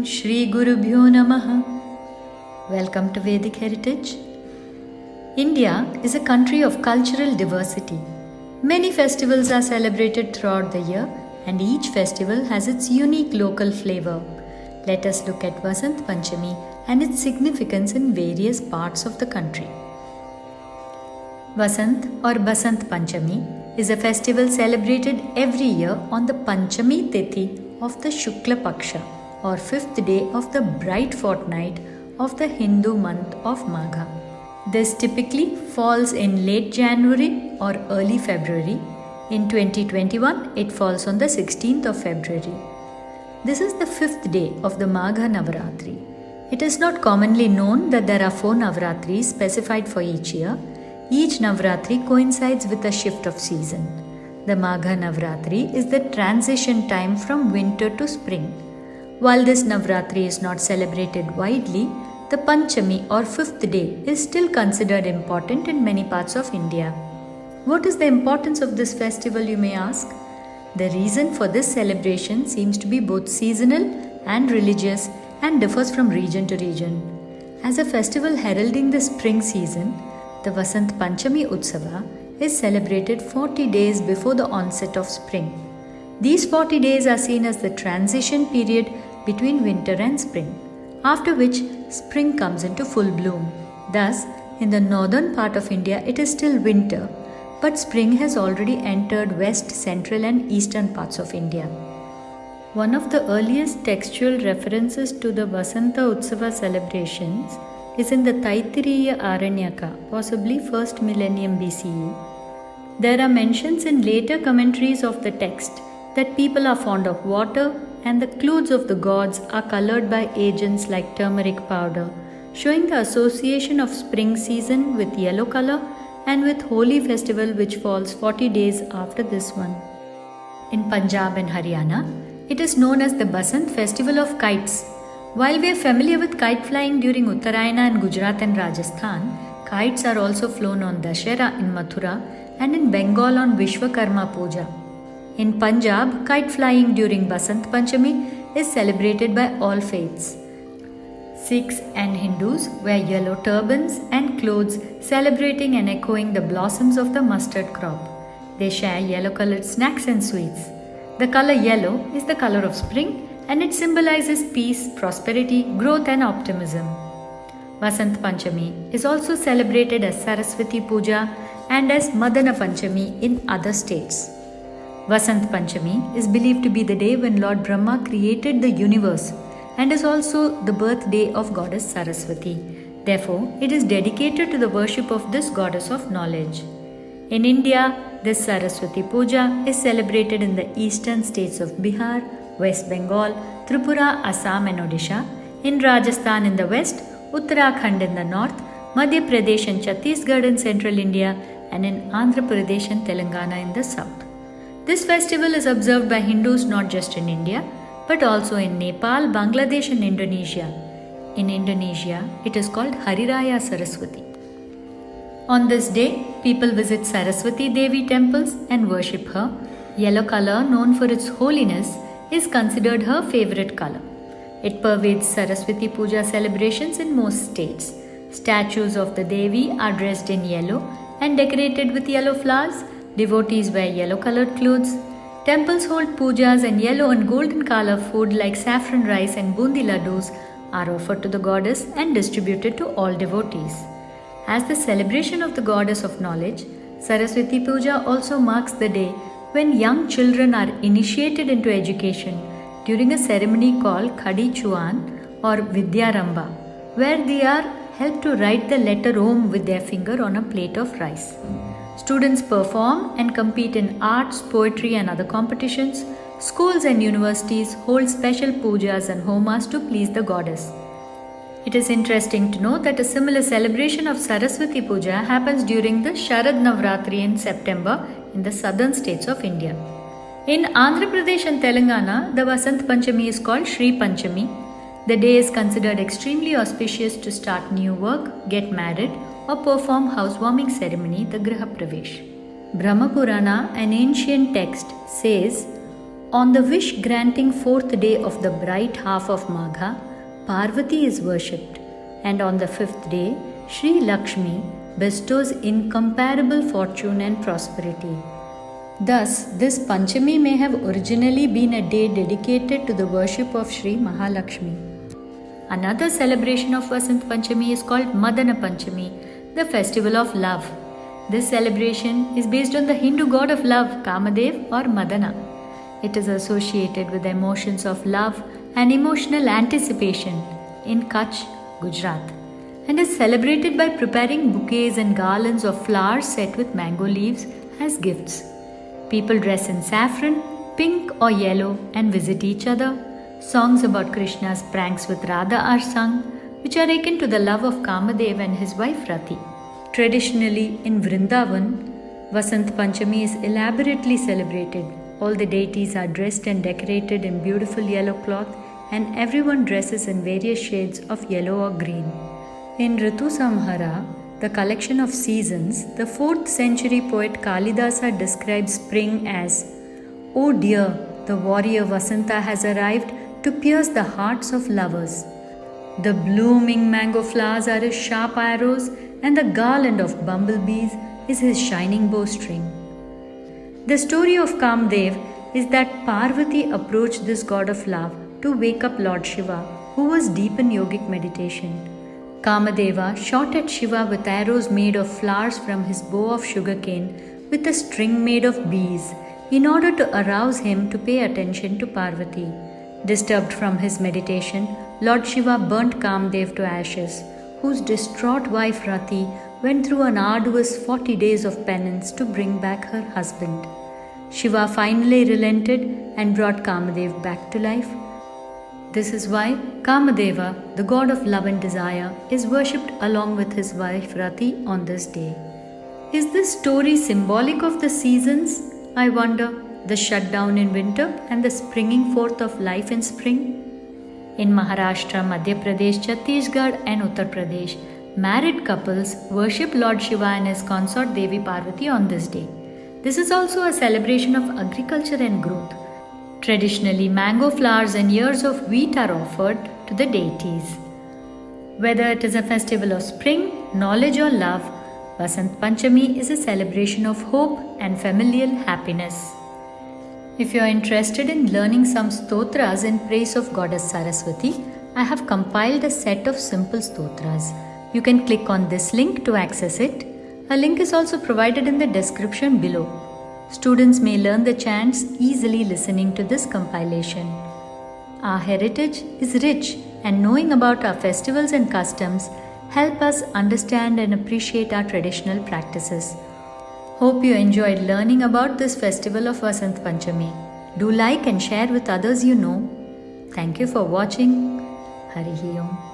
Shri Gurubhyo Namaha. Welcome to Vedic Heritage. India is a country of cultural diversity. Many festivals are celebrated throughout the year, and each festival has its unique local flavor. Let us look at Vasant Panchami and its significance in various parts of the country. Vasant or Basant Panchami is a festival celebrated every year on the Panchami Tithi of the Shukla Paksha or fifth day of the bright fortnight of the Hindu month of Magha. This typically falls in late January or early February. In 2021, it falls on the 16th of February. This is the fifth day of the Magha Navaratri. It is not commonly known that there are 4 Navaratris specified for each year. Each Navaratri coincides with a shift of season. The Magha Navaratri is the transition time from winter to spring. While this Navaratri is not celebrated widely, the Panchami or fifth day is still considered important in many parts of India. What is the importance of this festival, you may ask? The reason for this celebration seems to be both seasonal and religious and differs from region to region. As a festival heralding the spring season, the Vasant Panchami Utsava is celebrated 40 days before the onset of spring. These 40 days are seen as the transition period between winter and spring, after which spring comes into full bloom. Thus, in the northern part of India, it is still winter, but spring has already entered west, central and eastern parts of India. One of the earliest textual references to the Vasanta Utsava celebrations is in the Taittiriya Aranyaka, possibly 1st millennium BCE. There are mentions in later commentaries of the text that people are fond of water and the clothes of the gods are colored by agents like turmeric powder, showing the association of spring season with yellow color and with Holi festival which falls 40 days after this one. In Punjab and Haryana, it is known as the Basant Festival of Kites. While we are familiar with kite flying during Uttarayana in Gujarat and Rajasthan, kites are also flown on Dashera in Mathura and in Bengal on Vishwakarma Puja. In Punjab, kite flying during Basant Panchami is celebrated by all faiths. Sikhs and Hindus wear yellow turbans and clothes celebrating and echoing the blossoms of the mustard crop. They share yellow-colored snacks and sweets. The color yellow is the color of spring and it symbolizes peace, prosperity, growth and optimism. Vasant Panchami is also celebrated as Saraswati Puja and as Madana Panchami in other states. Vasant Panchami is believed to be the day when Lord Brahma created the universe and is also the birthday of goddess Saraswati. Therefore, it is dedicated to the worship of this goddess of knowledge. In India, this Saraswati Puja is celebrated in the eastern states of Bihar, West Bengal, Tripura, Assam and Odisha, in Rajasthan in the west, Uttarakhand in the north, Madhya Pradesh and Chhattisgarh in central India, and in Andhra Pradesh and Telangana in the south. This festival is observed by Hindus not just in India, but also in Nepal, Bangladesh and Indonesia. In Indonesia, it is called Hari Raya Saraswati. On this day, people visit Saraswati Devi temples and worship her. Yellow color, known for its holiness, is considered her favorite color. It pervades Saraswati Puja celebrations in most states. Statues of the Devi are dressed in yellow and decorated with yellow flowers. Devotees wear yellow-colored clothes. Temples hold pujas and yellow and golden color food like saffron rice and bundi laddus are offered to the goddess and distributed to all devotees. As the celebration of the goddess of knowledge, Saraswati Puja also marks the day when young children are initiated into education during a ceremony called Khadi Chuan or Vidyaramba, where they are helped to write the letter Om with their finger on a plate of rice. Students perform and compete in arts, poetry and other competitions. Schools and universities hold special pujas and homas to please the goddess. It is interesting to know that a similar celebration of Saraswati Puja happens during the Sharad Navratri in September in the southern states of India. In Andhra Pradesh and Telangana, the Vasant Panchami is called Shri Panchami. The day is considered extremely auspicious to start new work, get married, or perform housewarming ceremony, the Griha Pravesh. Brahma Purana, an ancient text, says, On the wish-granting fourth day of the bright half of Magha, Parvati is worshipped, and on the fifth day, Sri Lakshmi bestows incomparable fortune and prosperity. Thus, this Panchami may have originally been a day dedicated to the worship of Sri Mahalakshmi. Another celebration of Vasant Panchami is called Madana Panchami, the festival of love. This celebration is based on the Hindu god of love, Kamadev or Madana. It is associated with the emotions of love and emotional anticipation in Kutch, Gujarat, and is celebrated by preparing bouquets and garlands of flowers set with mango leaves as gifts. People dress in saffron, pink or yellow and visit each other. Songs about Krishna's pranks with Radha are sung, which are akin to the love of Kamadev and his wife Rati. Traditionally, in Vrindavan, Vasant Panchami is elaborately celebrated. All the deities are dressed and decorated in beautiful yellow cloth, and everyone dresses in various shades of yellow or green. In Ritu Samhara, the collection of seasons, the 4th century poet Kalidasa describes spring as, "Oh dear, the warrior Vasanta has arrived to pierce the hearts of lovers. The blooming mango flowers are his sharp arrows, and the garland of bumblebees is his shining bowstring." The story of Kamadev is that Parvati approached this god of love to wake up Lord Shiva, who was deep in yogic meditation. Kamadeva shot at Shiva with arrows made of flowers from his bow of sugarcane with a string made of bees in order to arouse him to pay attention to Parvati. Disturbed from his meditation, Lord Shiva burnt Kamadev to ashes, whose distraught wife Rati went through an arduous 40 days of penance to bring back her husband. Shiva finally relented and brought Kamadev back to life. This is why Kamadeva, the god of love and desire, is worshipped along with his wife Rati on this day. Is this story symbolic of the seasons? I wonder, the shutdown in winter and the springing forth of life in spring? In Maharashtra, Madhya Pradesh, Chhattisgarh and Uttar Pradesh, married couples worship Lord Shiva and his consort Devi Parvati on this day. This is also a celebration of agriculture and growth. Traditionally, mango flowers and ears of wheat are offered to the deities. Whether it is a festival of spring, knowledge or love, Vasant Panchami is a celebration of hope and familial happiness. If you are interested in learning some stotras in praise of Goddess Saraswati, I have compiled a set of simple stotras. You can click on this link to access it. A link is also provided in the description below. Students may learn the chants easily listening to this compilation. Our heritage is rich, and knowing about our festivals and customs help us understand and appreciate our traditional practices. Hope you enjoyed learning about this festival of Vasant Panchami. Do like and share with others you know. Thank you for watching. Harihi Om.